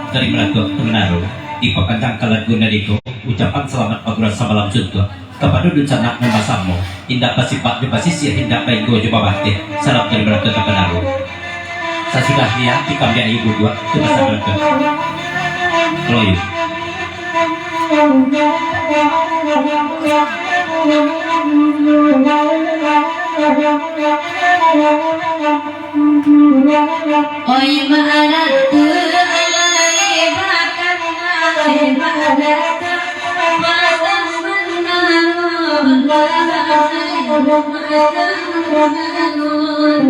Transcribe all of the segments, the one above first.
Dari Melatu Kemenaru di Pekandang Kaladguna Diko ucapan selamat pagura samalam suntuk kepada ducanak membasamu indah pasipak di pasisir indah baik gue coba batik salam dari Melatu Kemenaru sesudah dia dikambia ibu dua itu masa Melatu Keloyu oi maanatu alai bakan alai maanatu malam mananun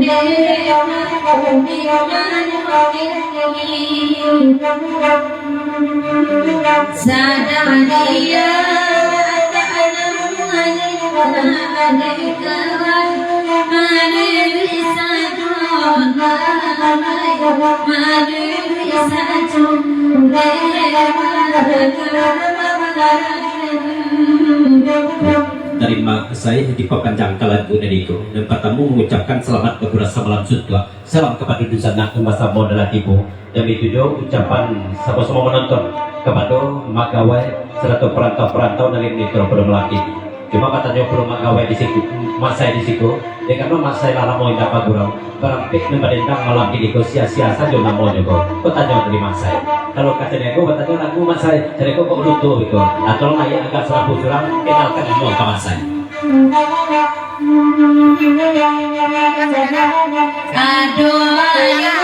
sadania dari mak saya di Pekandang Kaladguna Diko dan katamu mengucapkan selamat kepada samalam suntuk salam kepada ducanak masa modal tipu dan itu ucapan sama semua menonton kepada magawai serta perantau-perantau dari metropol Melati. Cuma katanya perlu magawai di situ, masa di situ. Ya karena masa lala mau indah pagurau, berampik nembadendang malam ini kau sia-sia saja namanya kau. Kau tanya dari masa. Kalau katanya kau katanya lagu masa, jadi kau kok lutu itu. Atau naya agak serapu curang, kenalkan mau ke masa. aduh ayu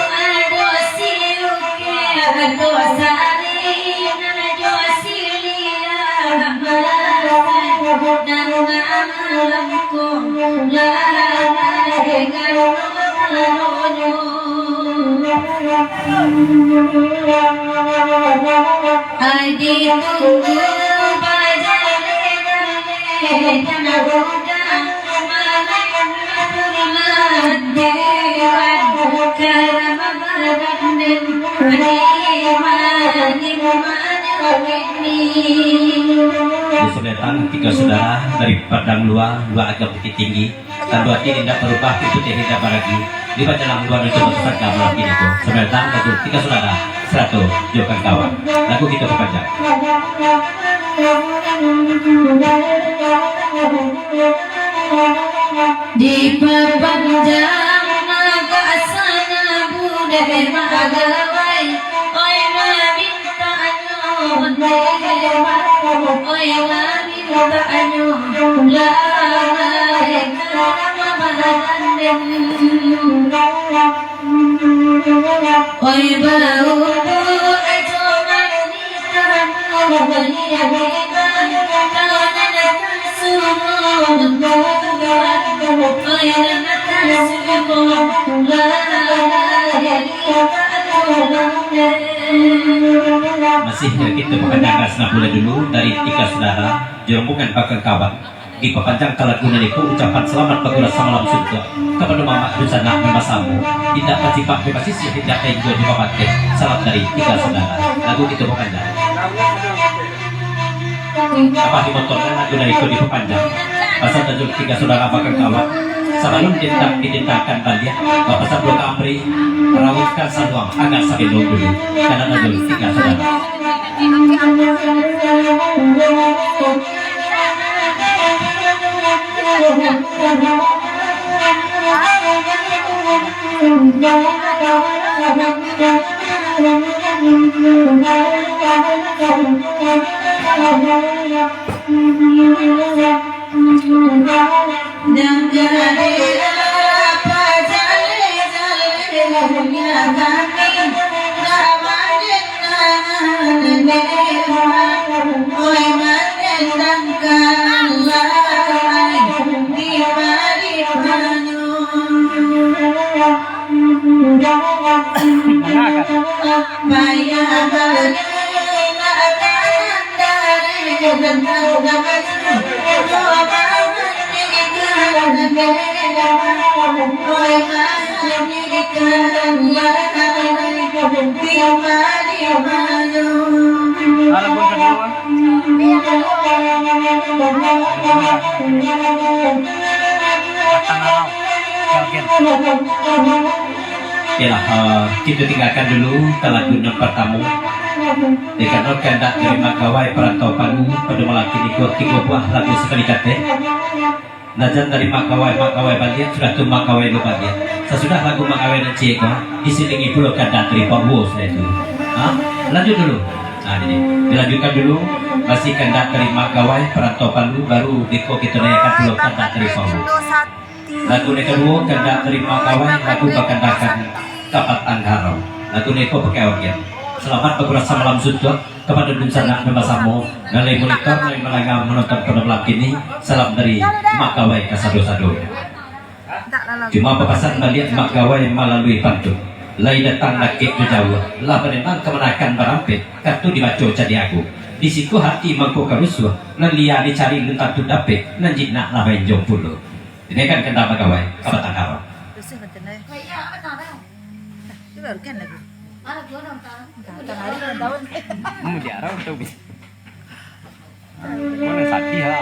aduh siuke aduh sari aduh silia dan malamku lalai garonyo adi tunggu bajale jangan goda Sudetan tiga saudara dari Padang Luar, dua agak bukit tinggi, dan dua tidak berubah itu tidak lagi. Di dalam luar itu besar malam ini itu. Sudetan tiga saudara, 100 jauhkan kawan. Lagu kita berpanjang. Di perpanjang naga sana budaya magawai oi maminta anyo dewa oi maminta anyo lalai karama mahadanden oi bau ajo manita mulia beba kawana kasumon masih kita Pekandang Senapula dulu dari tiga saudara Jerembungan Bakal Kawan di Pekandang Kaladguna Diko ucapan selamat pagura samalam suntuk kepada Mama Dusanak Memasamu tidak tercipak bebas isi tidak tenggo di Bapak salam dari tiga saudara lagu kita Pekandang apa dimotorkan lagu dari itu di Pekandang pasal tajuk tiga saudara Bakal Kawan sebelum ditentangkan balia bapak sebelum amri merawatkan saluang agar sampai dulu karena tajuk tiga saudara dan jadi apa jale punya kami nama dengan dewa Yalah, kita tinggalkan dulu ke lagu yang pertama. Dikatakan kehendak terima kawai perantau panu pada malam kini tiga buah lagu sekali kate. Najan dari makawai balian sudah tu makawai lu balian. Sesudah lagu makawai dan ceko diselingi pula kehendak terima bos itu. Lanjut dulu. Nah ini dilanjutkan dulu. Masih kehendak terima kawai perantau panu baru diko kita naikkan pula kehendak terima bos. Lagu yang kedua kehendak terima kawai lagu berkendakan kapat angharau. Lagu neko pakai organ. Selamat berpuasa malam suntuk kepada Dunsana Nembasamo ngalai monitor ngalai melanggar menonton pada malam kini. Salam dari Makawai Kasado-sado. Cuma pepasan balik Makawai melalui pantun. Lai datang nakik jauh, lah penenang kemenakan berampit, kartu dibaca jadi aku. Di situ hati mangku kerusuh, nan lia dicari lentar tu dapet, nan jinak lah main jom puluh. Ini kan kena Makawai, kapan tangkap? Diarah untuk bisa. Mana sakti ha?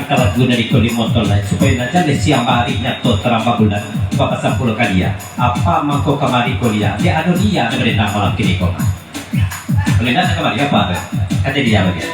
Lagu dari kodi motor lain supaya nanti siang hari nyato terang bulan bapak sampul kalia apa mangko kamari kuliah dia ada dia dengan malam kini koma boleh nanti kamari apa kata dia bagi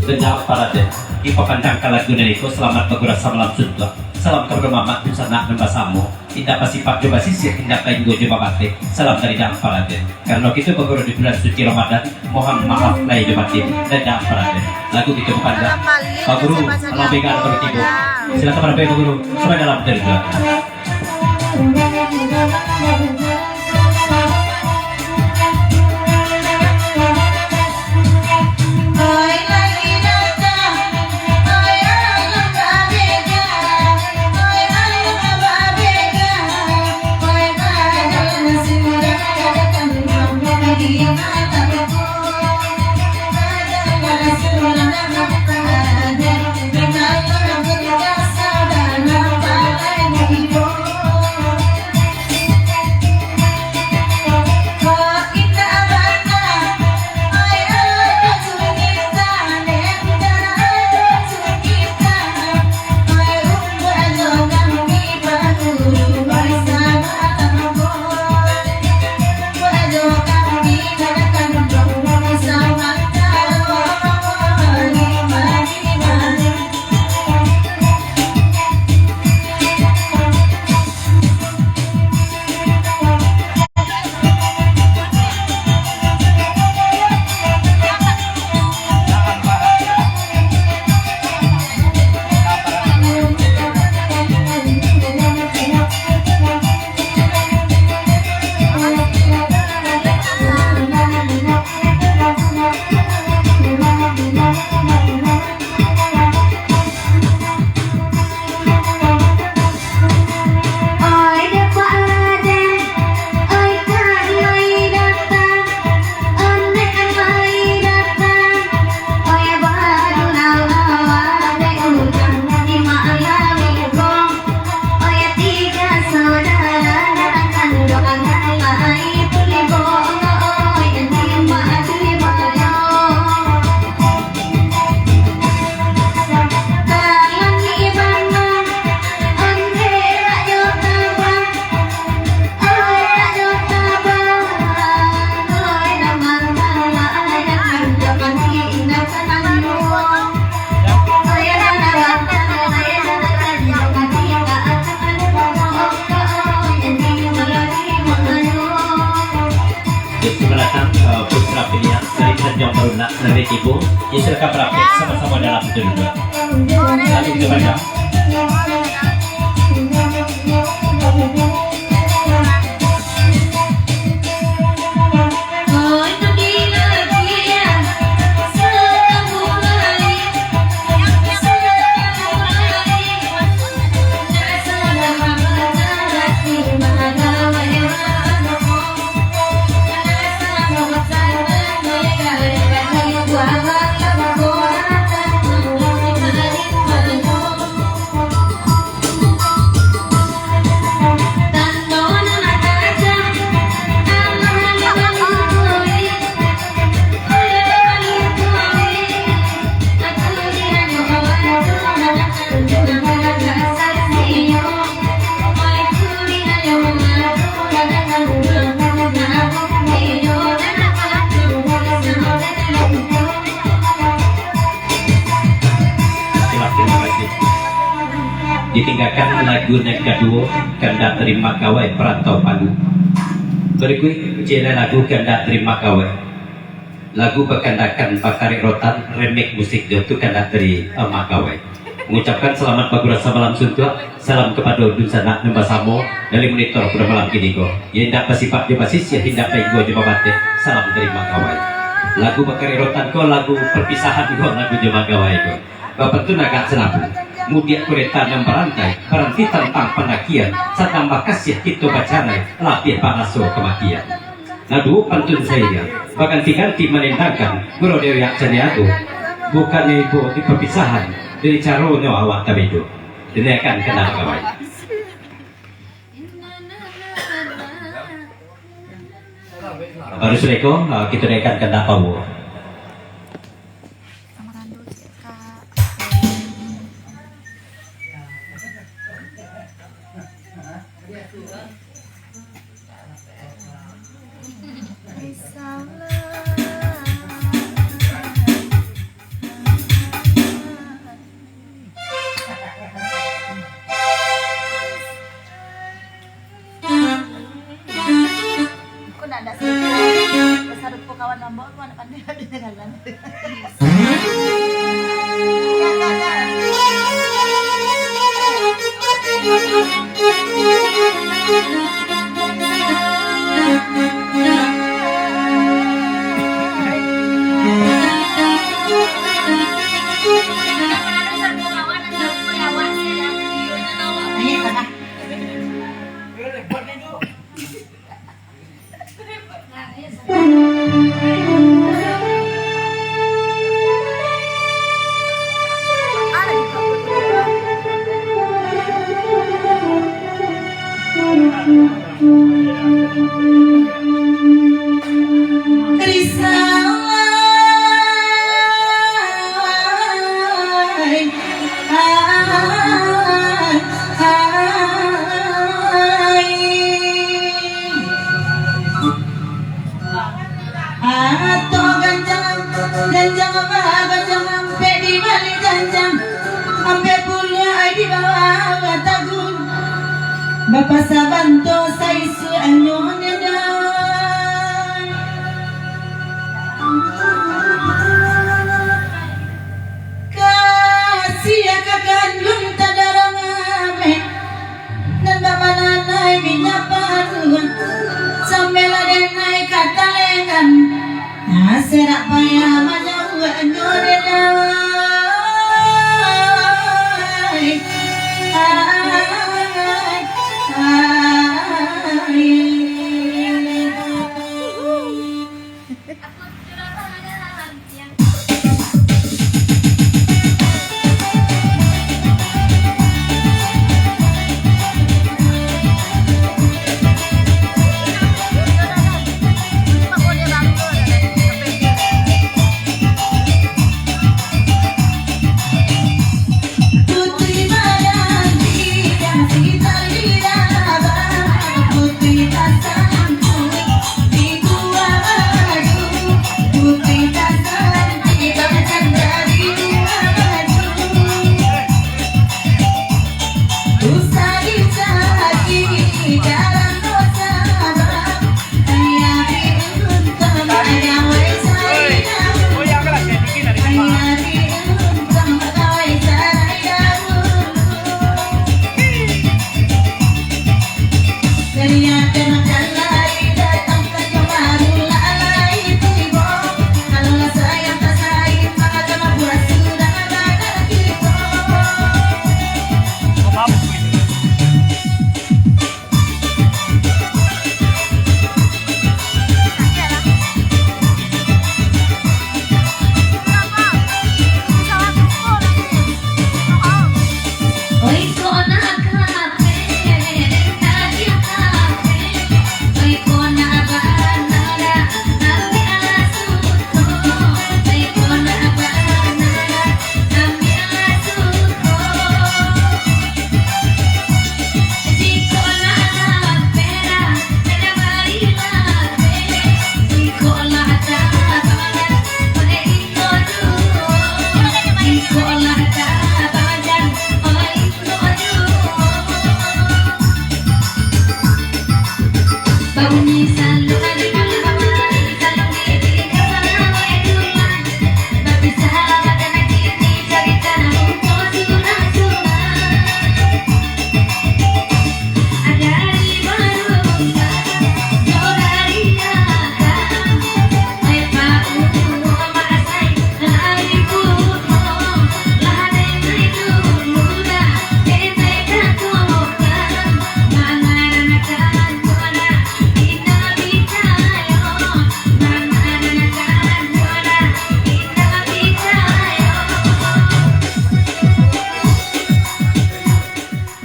Sejak paraden di pepandang kalagunan itu selamat bergurasa malam suntuk. Salam kepada mama dan sanak dan basamu. Tidak pasifat coba sisir, tidak kain gue coba batik. Salam dari Dang Paraden. Karena itu berguru di bulan suci Ramadan, mohon maaf lahir batin dan Dang Paraden. Lagu itu pepandang. Pak Guru, alam begal bertibu. Silakan pada Pak Guru, sampai dalam dari belakang. Dari ibu, ya silakan praktek sama-sama dalam itu juga. Lalu kita baca. Ditinggalkan lagu yang kedua Kanda Terima Kawai Perantau Palu. Berikut jela lagu Kanda Terima Kawai. Lagu berkandakan Bakarik Rotan, remake musik itu Kanda Terima Kawai. Mengucapkan selamat bergurasa malam suntuk. Salam kepada Dun Sanak dan Basamo dari monitor pada malam kini go. Yang tidak bersifat di basis ya tidak baik go di babate. Salam Terima Kawai. Lagu Bakarik Rotan ko lagu perpisahan go lagu Jema Kawai go. Bapak tu agak senapu. Mudiak kereta yang berantai, berhenti tentang pendakian, setambah kasih kita bacarai, lapih panaso kematian. Nadu pantun saya, bahkan ganti menendangkan, guru dewi aksaniatu, bukan itu di perpisahan, dari carono awak tabidu, dinaikkan kena kawai. Baru seleko, kita naikkan kena kawai. Bapak sabanto sa isu anyo nedan kasih kakandung tadarang amin dan bapak nanay minyaparuan sambil adenay katalengan serak paya majawa anyo nedan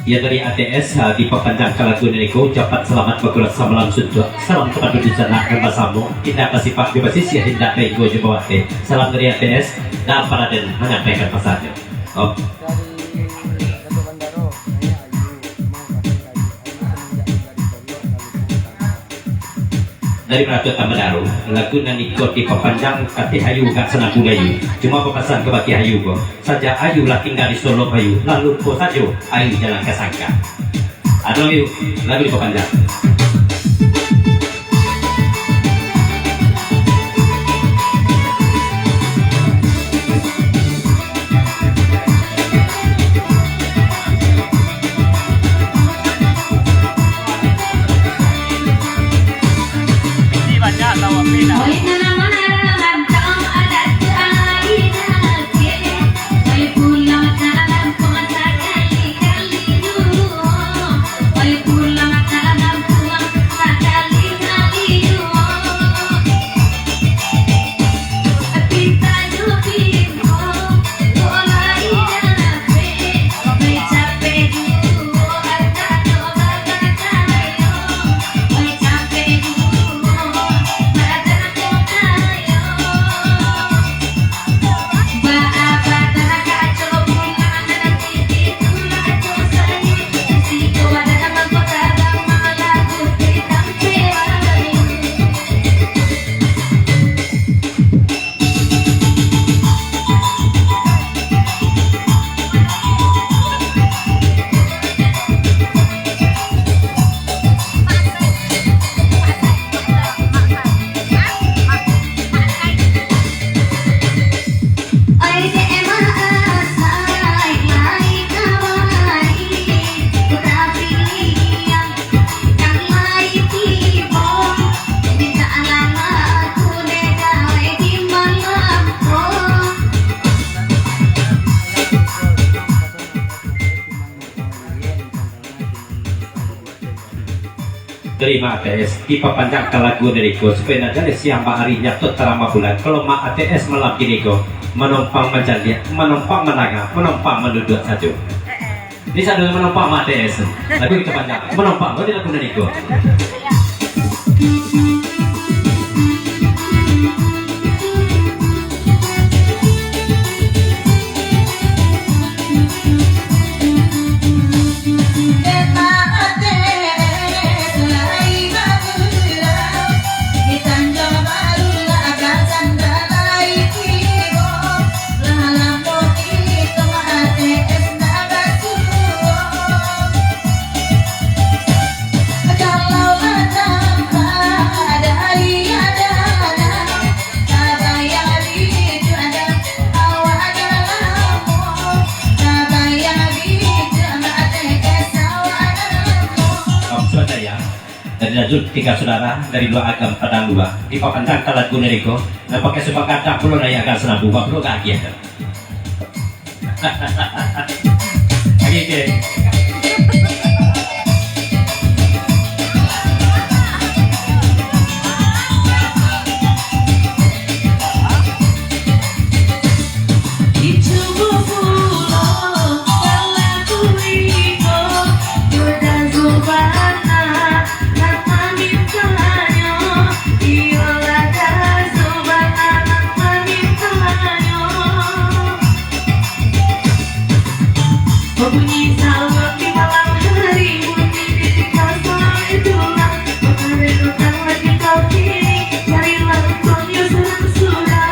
Ya dari ATS di Papanjang Kalagun ini ucapan selamat bagulas samalam sudwa. Salam kepada dunia dan basamu. Kita kasih pak di basis ya hendak baik gue jebawate. Salam dari ATS dan para dan menyampaikan pesannya. Oh. Dari Ratu Tamadaru, lagu nani di Papanjang kati Ayu gak senang Ayu. Cuma pepesan ke bagi Ayu go. Saja Ayu lah tinggal di Solo Ayu, lalu ko saja Ayu jalan ke Sangka. Ada lagu di Papanjang. Terima ATS diperpanjang ke lagu dari ko supaya nanti siang harinya tuh terama bulan kalau ma ATS malam gini ko menumpang menjadi menumpang menangah menumpang menduduk saja ini satu menumpang ma ATS lagu diperpanjang menumpang di lagu dari ko Lanjut tiga saudara dari dua agam padang dua di papanjang kalat guneriko dan pakai sepakat tak perlu naya akan senang buka perlu kaki ya oke Bunyi sama di malam hari bunyi di kasar itulah makanan utang lagi kau kini carilah untuknya sudah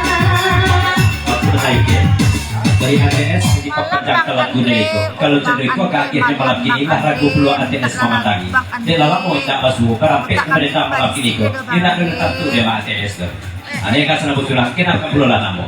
dari ATS di papanjang ke lagu Neriko kalau cenderiko ke akhirnya malam kini lah ragu peluang ATS memandangi dia lama mau tak basuh kerampet mereka malam kini ko tidak ada tentu dia sama ATS tuh ada yang kasih nabut tulang kenapa perlu lah namu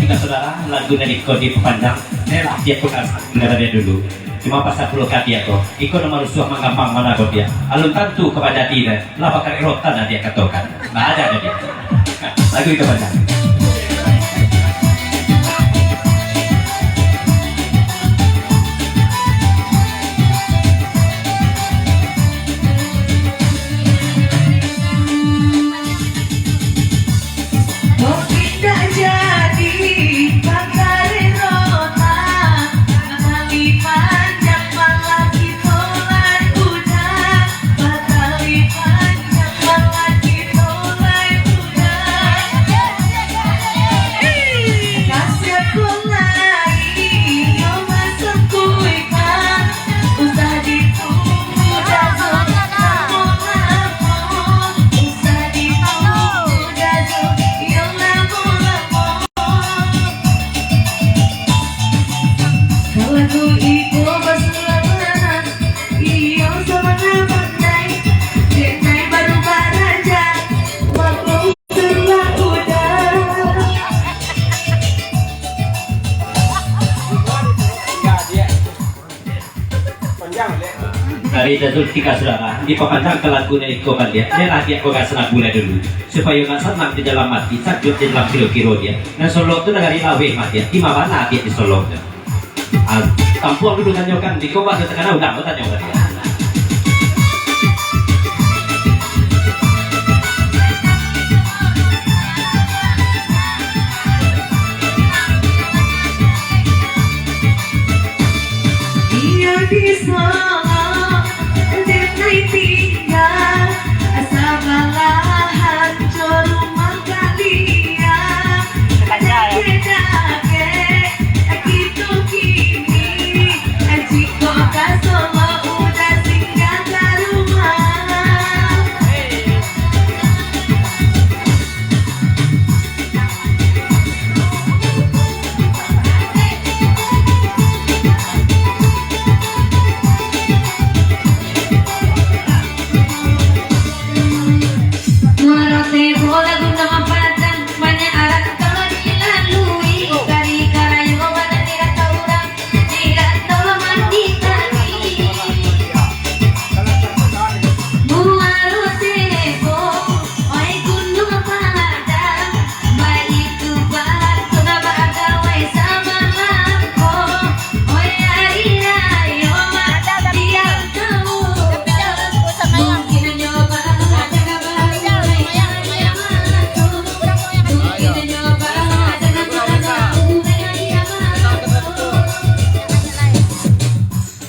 tiga saudara lagu dari kodi pepanjang nelah dia pekas negara dia dulu cuma pas 10 kati aku ikut nomor rusuh menggampang mana kau dia alun tentu kepada tidak lah bakar erotan dia katakan nah ada dia lagu itu panjang dari jadul tiga saudara di papanjang ke lagu Neriko dia nelah dia kau kasih lagu dulu supaya nggak senang di dalam mati sakit di dalam kilo-kilo dia dan Solo itu negari lawe mati di mana dia di Solo kampung dulu tanyakan di kau bahasa tengah udah mau tanyakan dia di Solo denai tinggal asal balahan rumah kalian kedake gitu kini jika ke Solo udah singgah ke rumah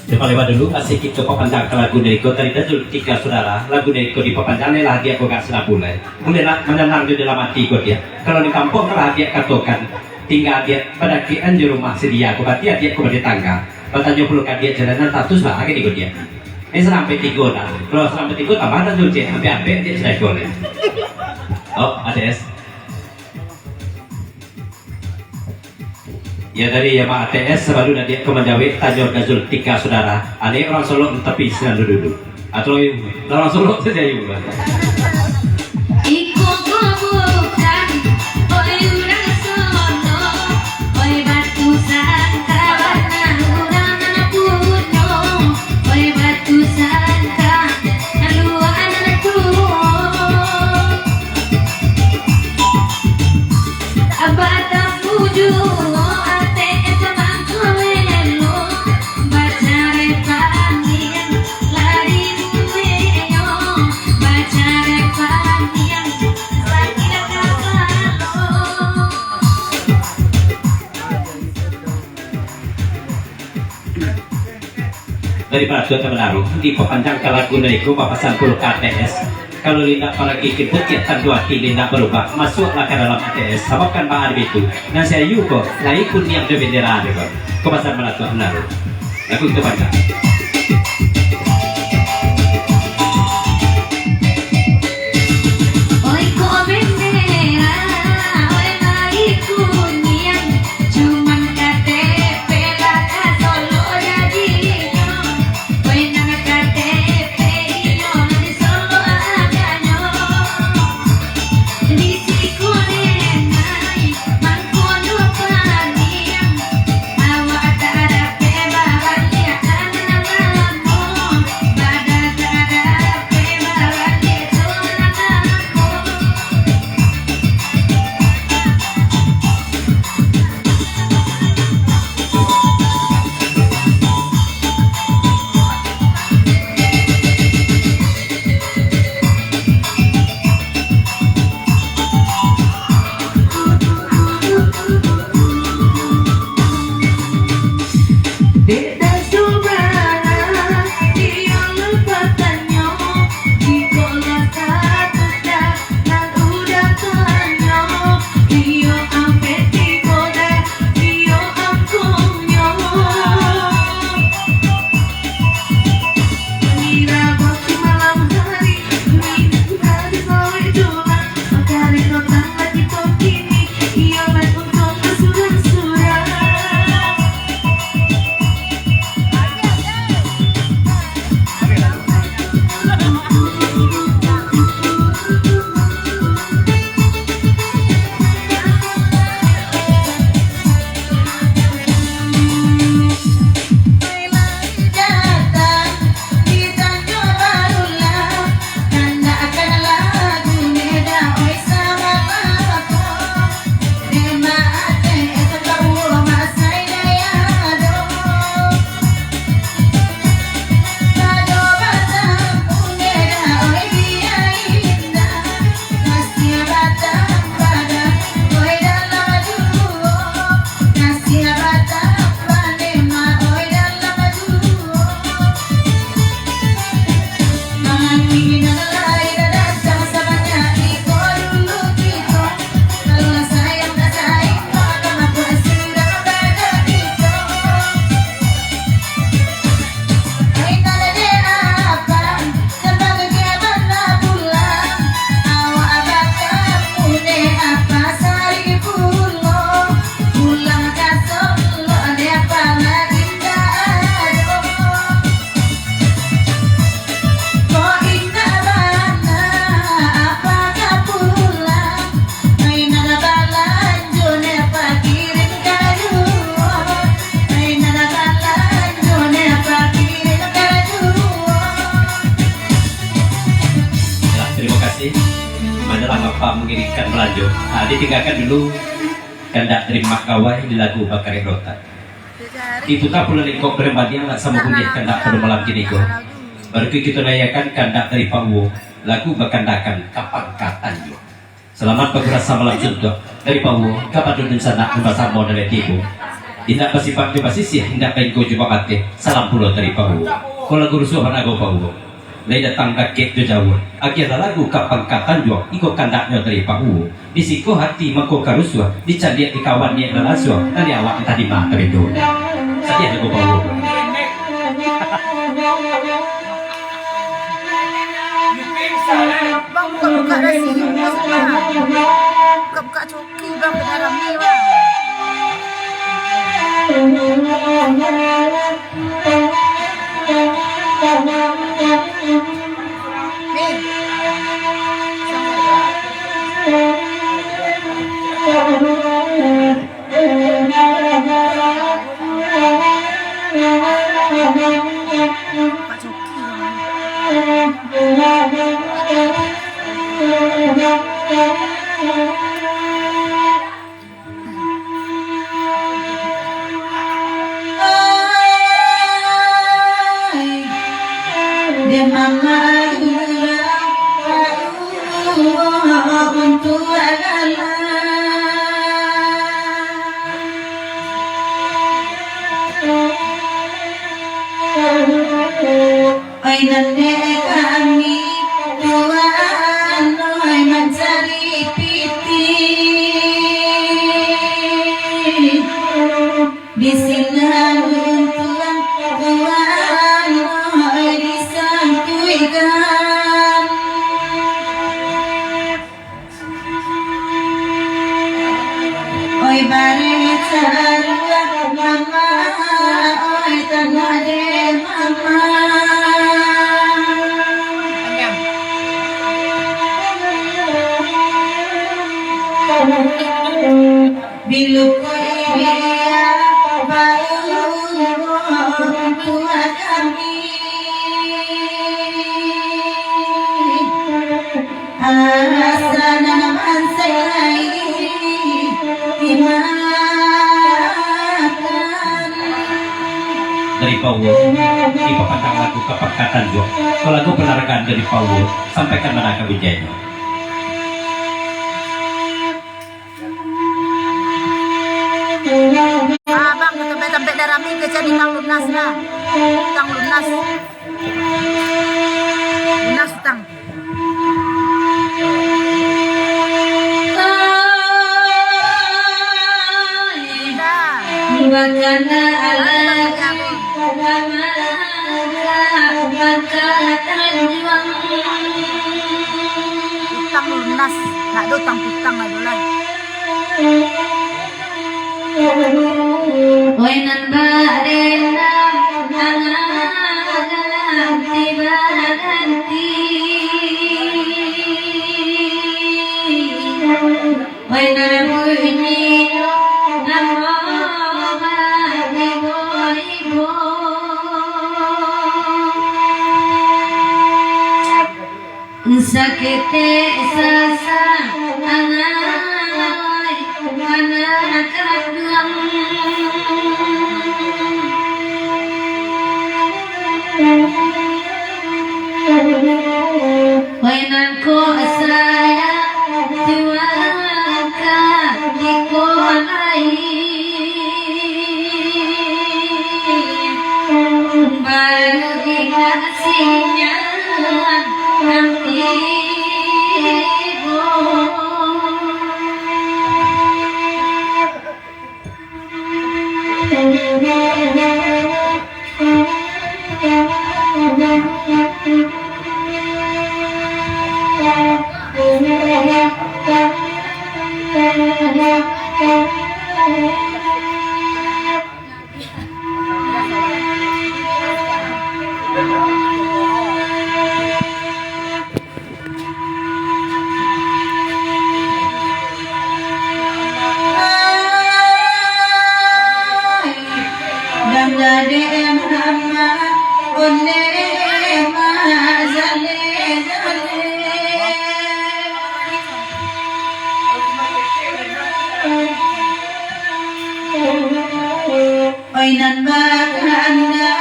Coba lewat dulu, masih kita papandang ke lagu Neriko. Tadi dulu 3 saudara, lagu Neriko di papandang lah dia kok gak senang mulai. Mulai menenang di dalam hati kok dia. Kalau di kampung lah dia katokan, tinggal dia pada kian di rumah sedia. Kok dia kok di tangga. Patanya perlukan dia jalanan status lah lagi ikut dia. Ini sampai 3 dah. Kalau sampai 3 tambah dan dulu cek sampai apa dia sudah boleh. Oh, ATS. Ya dari Yama ATS sebelum dia ke Menjawi Tanjung Gazul 3 saudara. Ada orang Solo tapi sedang duduk. Atau orang Solo saja juga. Ikut bukan, oi urang sono, oi batu sangka warna urang anak puno, oi batu sangka alua anak tuo. Abata puju, ate etamang kawelo, bacare pangian lari mueyo, bacare pangian sakina kapalo. Dari peraturan menaruh di pepanjang lagu Neriko papasan puluh KTS. Kalau lindak para kikit kegiatan 2 lindak berubah masuklah ke dalam ATS sebabkan Pak itu dan saya yuko nah ikut yang de bendera ada kok kepasan peraturan menaruh lagu itu panjang. Oi ko bendera, oi lagi kuningan, cuman KTP lah Solo jadinya. Oi nang KTP iyo di Solo adanya. Di siku nenai, mangkono panian, awak tak ada pebawan lihat namamu, badan tak ada pebawan lihat namamu. Beda sobrana, dia lepatannya, dikola satu dah, dan udah tanya, dia ampe tiga dah, dia angkungnya. Mengira waktu malam hari, minta dibawa doang, makanya nonton lagi begini, ia main untuk bersurat-surat. Datang di Tanjung Barulah, tanda akan lagu neda oi sama aku. Tema ate itu kau masai daya do. Kado batang neda oi dia indah, kasih batang pada oi dalam duo, kasih batang panema oi dalam duo. Mangingin ang lay dadat sama-samanya iko dulu kita. Kalau sayang tak sayang maka aku sudah pada kita. Ay tanda apa sebagai mana pulang awak bakal mune apa sari pulang pulang ke Solo ada apa lagi dah. Kok indah mana apakah pulang ay nagabalanjo ne apa kirim kado ay nagabalanjo ne apa kirim kado. Ya, terima kasih. Manalah Bapak mengirimkan melaju. Nah, ditinggalkan dulu kandak terima kawai di lagu Bakari Rota. Diputar pula lingkop berembadi yang sama bunyi kandak pada malam kini kok. Baru kita nayakan kandak dari Pak Wo lagu bakandakan kapan katanjo. Selamat berasa malam suntuk dari Pak Wo kapan duduk sana bahasa modal tibu. Indah pasipag coba sisi, indah kain ko coba kate, salam pulo dari Pawu. Kalau guru suhan aku Pawu, lain datang kakek tu jauh. Akhirnya lagu kapangkatan jo, iko kandaknya dari Pawu. Di siku hati mako karuswa, dicandiak di kawannya lalaswa, dari awak tadi mah itu. Saja aku Pawu. Bang buka-buka dah sini. Buka-buka coki bang ke dalam ni bang. Buka coki de mama untuk Oi nande kami tuan oi mencari piti di sini tuan oi disangkuikan oi bare carua mama oi tanah de mama Bilu korea baru tua kami asana naman say dimakan Dari Pawu, ipapandang lagu kapangkatan jo. Kalau lagu penarakan dari Pawu, sampaikan mana ke Wijaya. Abang tempe-tempe darami ke jadi tang lunas lah. Tang lunas. Lunas tang. Bakana ala Tang lunas. Tak ada tang putang lah dulu. Wainan barena ganti baranti Wainan bunyi nama ibu sakite sasa anai mana kadang Wainan ko saya tuaka di kolai baru dikasihnya nanti Dan jadi mama onne ma zale zale Oinan bakanda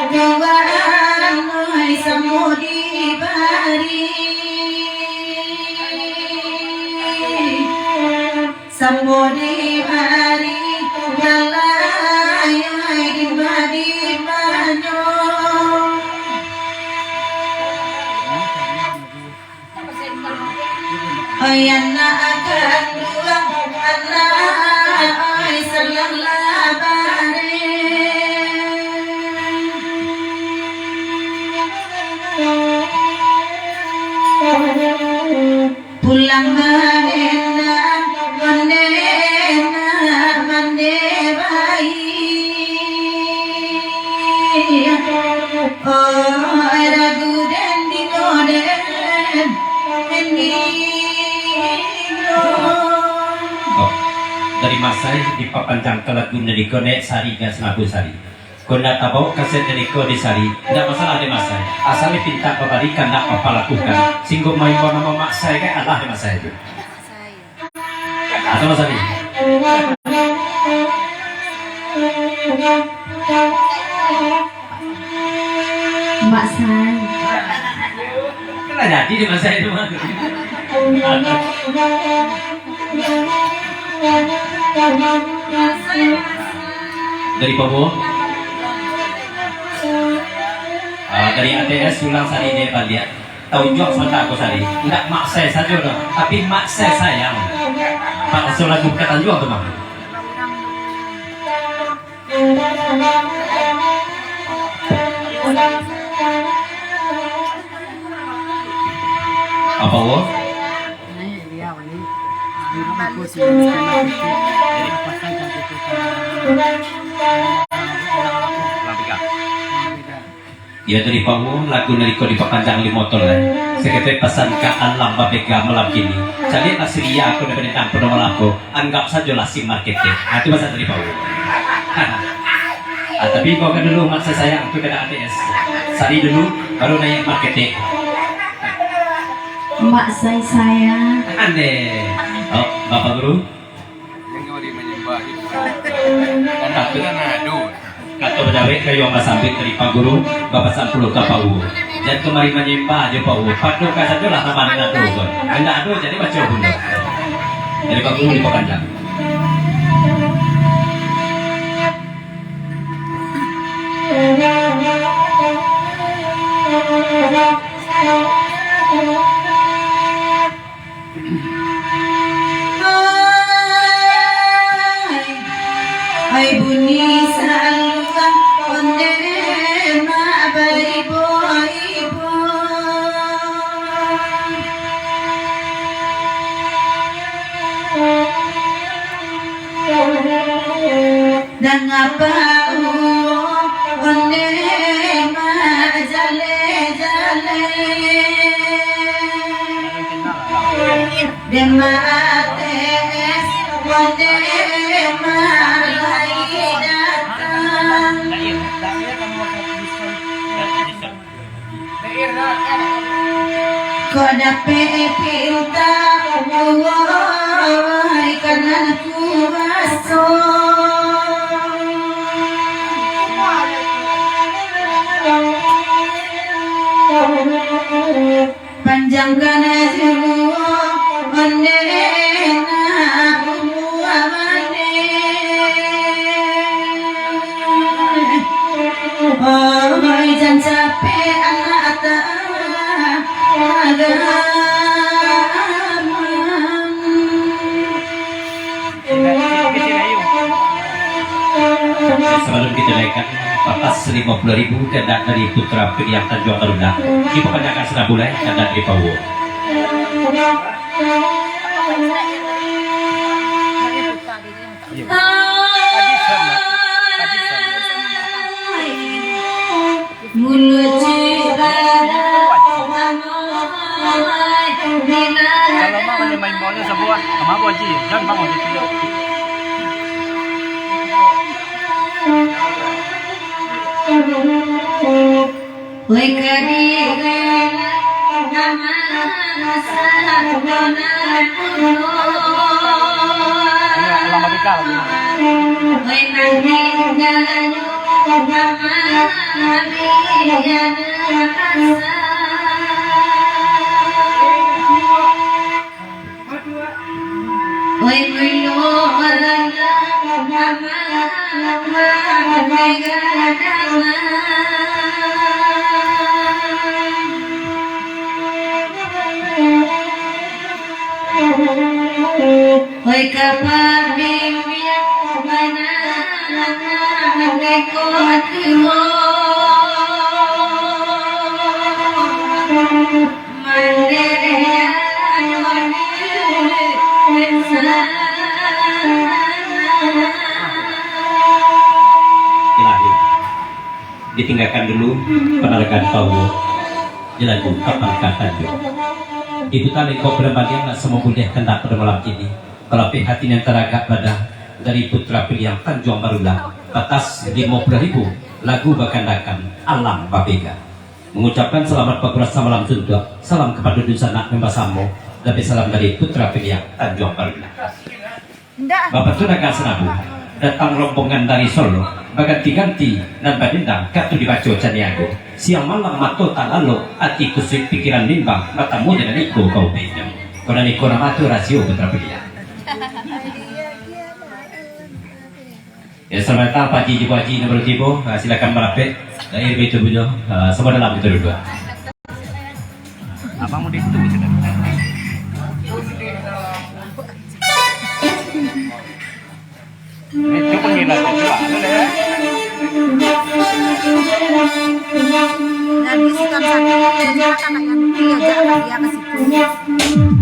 tuan oi samudi bari samudi bari dalam Ayana akan dua anak ay salang labare pulang manena mande bayi oh ragu den dinoden Oh, dari masai di papanjang kelat guna di kone sari gas ngaku sari. Kona tabau kaset dari kode sari, tidak masalah di masai. Asalnya pinta pabarikan nak apa lakukan. Singgung main kono memaksa kayak Allah di masa itu. Atau masa ini? Mak saya. Kena jadi di masa itu mah. Dari Bobo, dari ATS ulang sari ini balik. Tahu juga sontak aku sari. Enggak mak saya saja dong, tapi mak saya sayang. Pak asal lagu kata juga tuh mak. Apa wo? Ya dari pamu lagu dari kau di pakanjang li motor lah. Sekitar pesan ke alam babega malam kini. Jadi asliya aku dapat tentang penolong aku. Anggap saja lah si marketing. Itu masa dari pamu. Tapi kau kan dulu maksa sayang itu kena ATS. Sari dulu baru naik marketing. Mak saya. Aneh. Oh, Bapak Guru. Kata kata berdawet kayu yang sampai dari Pak Guru Bapak Sampuluh ke Pak Uwo. Dan kemarin menyembah aja Pak Uwo. Padu kasar lah sama dengan Uwo. Anda aduh jadi baca bunda. Dari Pak Guru di Pakanjang. ay bunyi saluang onde ma baibo ibo dan apa onde ma jale jale dan ma ates onde ma kau dapat pinta, wahai kanan kuasa. Panjangkan jiwa, menena umua mane. Oh, jangan capek anak tak. Sebelum kita naikkan atas 50.000 kedak dari Putra Pilihan Tanjung Garuda di Pekanjangan Serabulai dan dari Pawo. Mulut Kalau mau main bola sebuah, sama apa aja? Jangan bangun di sini. Lama bekal. Mereka pembimbing mana neko atumo mandereya Ilahi, ditinggalkan dulu penerangan tahu jalan kapan kata Ibu tadi kau berbahagia semua boleh hendak pada malam ini. Kalau hati yang teragak pada dari putra pilihan Tanjung Barulah batas 50.000 lagu bakandakan alam babega mengucapkan selamat pakurasa malam suntuk, salam kepada dunia nak membasamu, tapi salam dari putra pilihan Tanjung Barulah. Bapak Tunaga Senabu datang rombongan dari Solo berganti-ganti dan badindang katu dibaca caniago siang malam mato tak lalu hati kusik pikiran bimbang matamu dan iku kau pinjam karena iku ramatu rasio putra pilihan. Ya, selamat datang Pak Haji Ibu Haji nomor 3. Silakan merapet dari itu bunyo semua dalam itu dua. Abang mau ditutup sudah. Itu panggilan coba. Nanti si kan satu dia anak yang dia ajak dia ke situ.